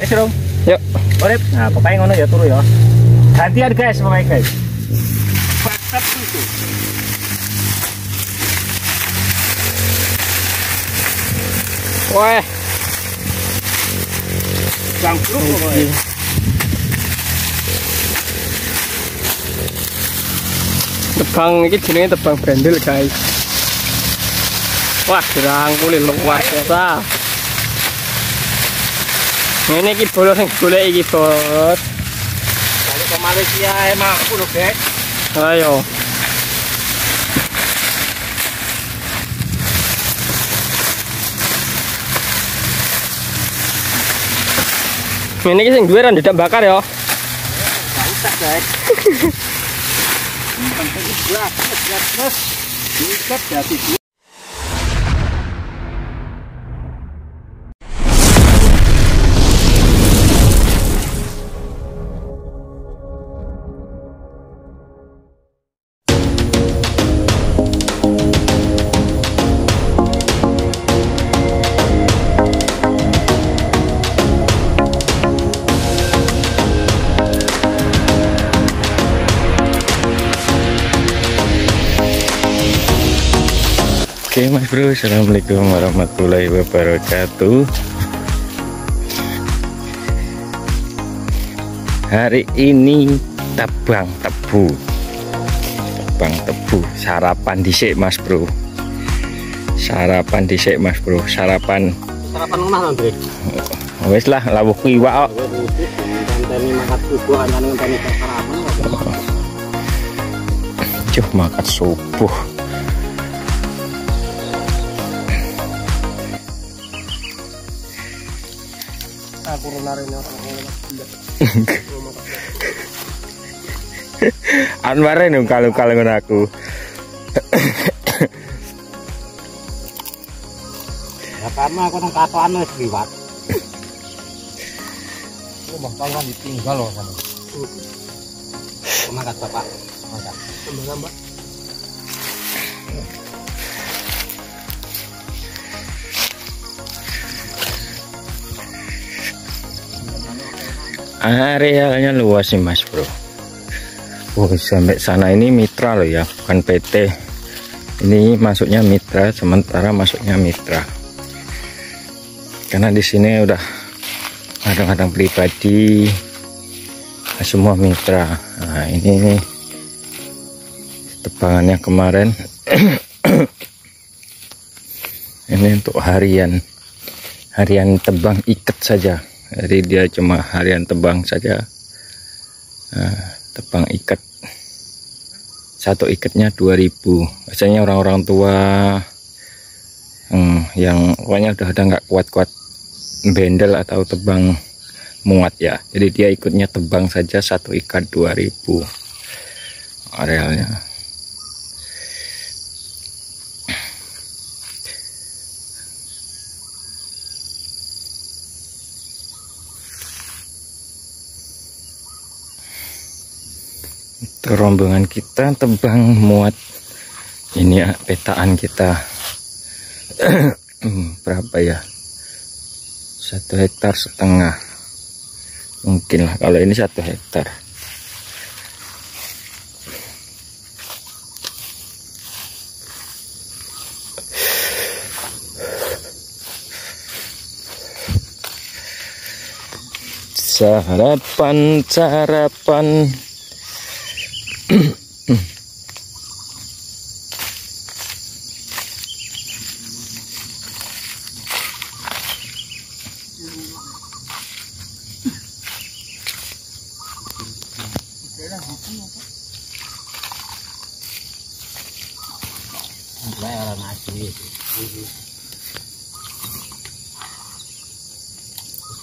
Dong. Yuk. Urip. Nah, pokoknya ngono ya turu ya. Gantian guys, pokoknya guys. Mantap itu. Wah. Bangkrut pokoknya. Tebang ini jenenge tebang brandel guys. Wah, dirangkuli luar biasa. Ini iki bolo sing golek iki, Bos. Kalau ke Malaysia emang aku loh, guys. Ayo. Ini iki sing duwe ra ndak bakar ya. Enggak usah, guys. Penting belas. Diikat dari Oke Mas Bro, assalamualaikum warahmatullahi wabarakatuh. Hari ini tebang tebu, sarapan dhisik Mas Bro. Sarapan rumah Andre. Wes lah lawuh iwak kok. Cuh makan subuh. Aku narin orang Anwar ini kalau aku. Ya karena aku nang katoan wis liwat. Rumah tangga ditinggal loh sana. Makan Bapak. Makan. Kembang Mbak. Arealnya luas sih Mas Bro. Oh, sampai sana ini mitra loh ya, bukan PT. Ini masuknya mitra, sementara masuknya mitra. Karena di sini udah kadang-kadang pribadi, semua mitra. Nah, ini tebangannya kemarin. Ini untuk harian tebang iket saja. Jadi dia cuma harian tebang saja. Nah, tebang ikat satu ikatnya 2000. Biasanya orang-orang tua yang pokoknya udah nggak kuat-kuat bendel atau tebang muat ya, jadi dia ikutnya tebang saja satu ikat 2000 arealnya. Rombongan kita tebang muat ini ya, petaan kita berapa ya, 1,5 hektar mungkin lah kalau ini 1 hektar. Sarapan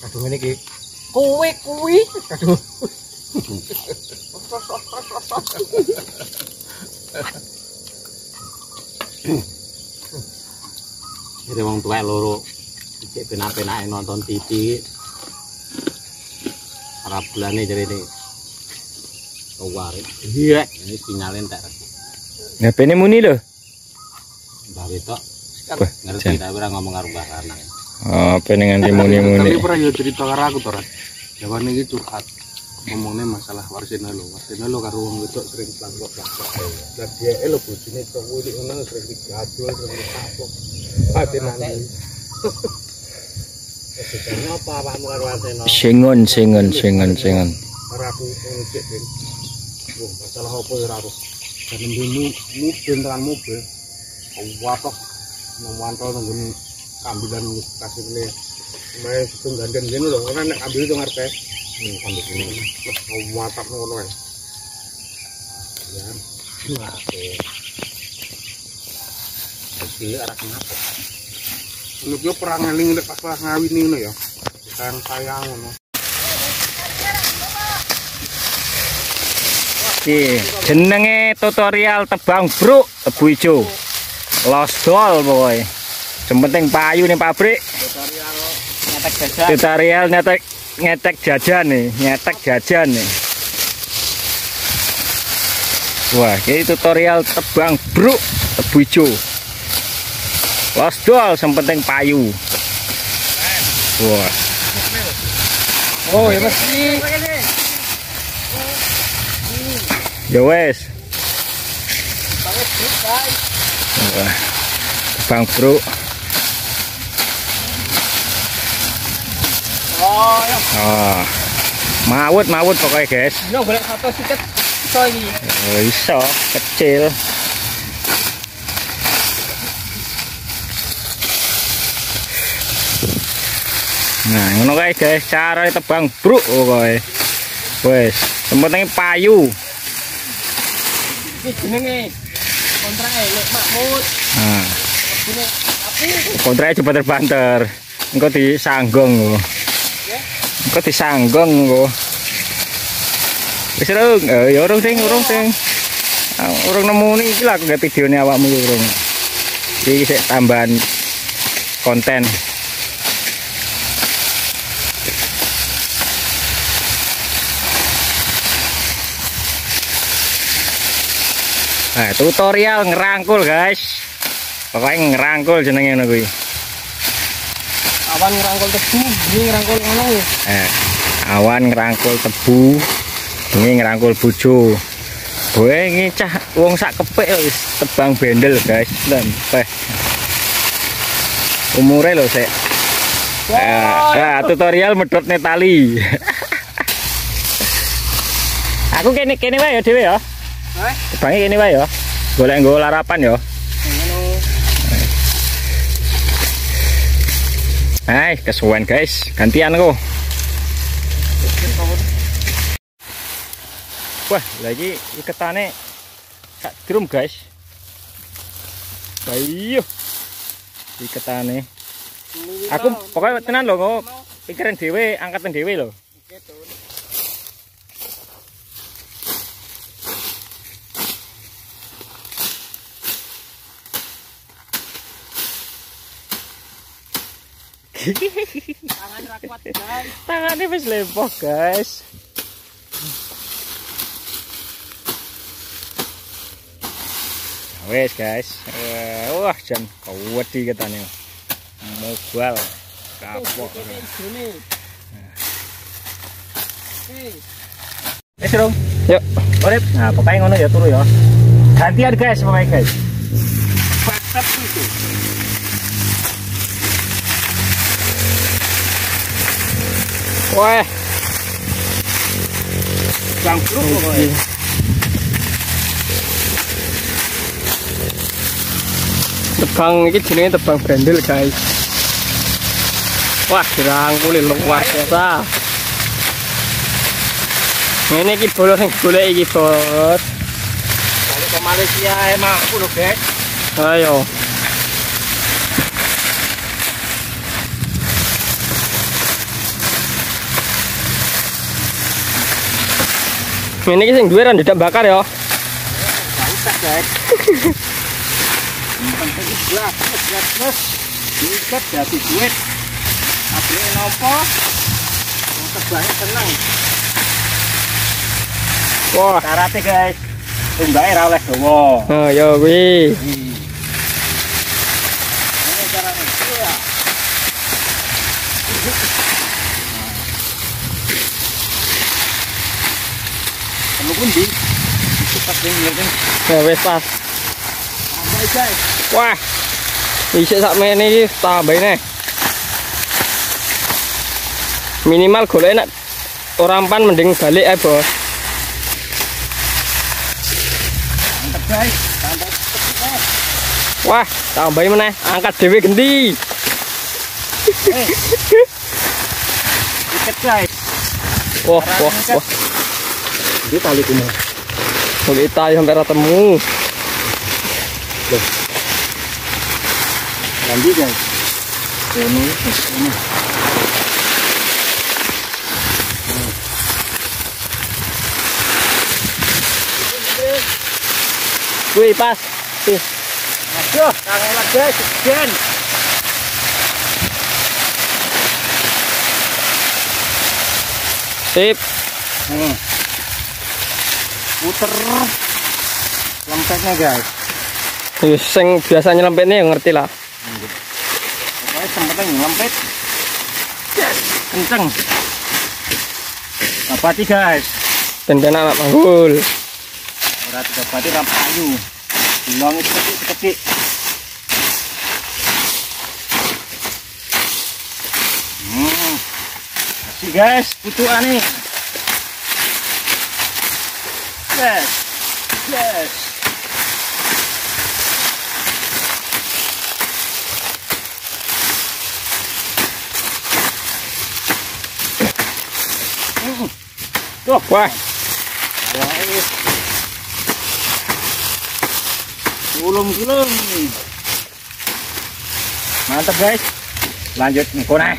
Aduh ini ki. Kuwi. Aduh. Jadi wong tuwek loro iki penak-penake nonton TV. Ora bulane jarene. Kaware. Iya, ini sinyalen tak. HP-ne muni lho. Mbah Wetok ngerti ta ora ngomong karo Mbah Lanang. Apa nih nganti muni-muni. Tapi pernah ya cerita karo aku to, Ran. Jawaban iki curhat. Ngomongnya masalah Warsina lo karo wong wedok sering plangkok-plangkok. Lah dia lho bojone tok kuwi ngono sering digajul, sering ditapok. Ati nanti. Sebenarnya apa awakmu karo Warsina? Singon. Ora aku ngecek ben. Wah, masalah apa ya ora aku. Dan mobil tekan mobil. Watok memantau nunggu kambilan kasih ini. Main hitung gandeng gini loh, karena nek ambil itu ngerti. Ambil gini. Mau matap ngono ya. Ya. Oke. Oke, arah kenapa? Lu yo perang ngeling nek pas ngawini ngono ya. Sayang ngono. Iki jenenge tutorial tebang bruk tebu ijo. Losdol pokoke. Sementing payu ning pabrik. Tutorial nyetek jajan nih, Wah, ini tutorial tebang bruk tebu ijo. Losdol sementing payu. Wah. Oh, ya mesti. Ya wes. Wah, tebang bruk. Oh, ya. Oh, mawut pokoknya guys. Yo golek satu siket iso iki. Oh, iso kecil. Nah, ngono kae guys, cara tebang bruk pokoknya. Wes, penting payu. Iki jenenge kontrake Lek Mahmud. Nah, Jenenge api. kontrake coba terbanter. Engko disanggong kok. Engko disanggong kok. Wis rung, ya urung sing. Urung nemu iki lah gak videone awakmu yo urung. Iki sik tambahan konten. Nah, tutorial ngerangkul guys. Pokoknya ngerangkul jenenge ngono kuwi. Awan ngerangkul tebu, ini ngerangkul ngono. Awan ngerangkul tebu, ini ngerangkul bojo. Boe iki cah wong sak kepek wis tebang bendel guys. Lempeh. Umure lho sik. Nah, tutorial medhotne tali. Aku kene wae ya dhewe ya. Tebange kene wae ya. Golek nggo larapan ya. Hai, kesuwen guys, gantian kok. Wah, lagi iketane sak drum guys. Ayo. Iketane. Aku pokoknya tenan lho kok. Pikiran dhewe, angkatan dhewe lho. Tangan ra kuat, guys. Tangannya wis lempoh guys. Wes guys. Wah, jan kuwedi ketane. Mobal kapok. Dong. Yuk. Urip. Nah, pokoknya ngono ya turu ya. Gantian guys, pokoknya guys. Bakat itu. Wah. Bangkrut pokoknya. Tebang iki jenenge tebang brendel, guys. Wah, dirangkul luar biasa. Ngene iki bolo sing golek iki, Bos. Balik ke Malaysia emang aku lho, guys. Ayo. Ini iki sing duwe ra ndedak bakar ya. Mantap, guys. Penting jelas. Diikat dadi duit. Abreke nopo? Wong tebange seneng. Wah, Syaratnya guys, tumbake ra oleh dawa. oh ya kuwi. Ini carane ya. Lu pun di itu pas dengerin. Ya wes pas. Tambah guys. Wah. Bisa sak mene iki tambahin nih. Minimal golek nek ora empan mending balik ae, Bos. Mantap guys. Tambah. Wah, tambahin meneh, angkat dhewe gendi. Iket guys. Wah, wah, wah. Ini tali kuno. Kita sampai ketemu. Lanjut guys. Ini. Wih, pas. Tuh. Aduh, kangen guys, sekian. Sip. Puter lempetnya guys. Sing biasa nyelempetnya yang ngerti lah. Pokoknya sempetnya nyelempet. Yes, kenceng. Dapati guys. Ben-ben anak panggul. Ora dapati ra payu. Hilang kecil. Si guys, putuane. Yes. Yes. Tuh, wah. Gulung. Mantap guys. Lanjut nih, koneh.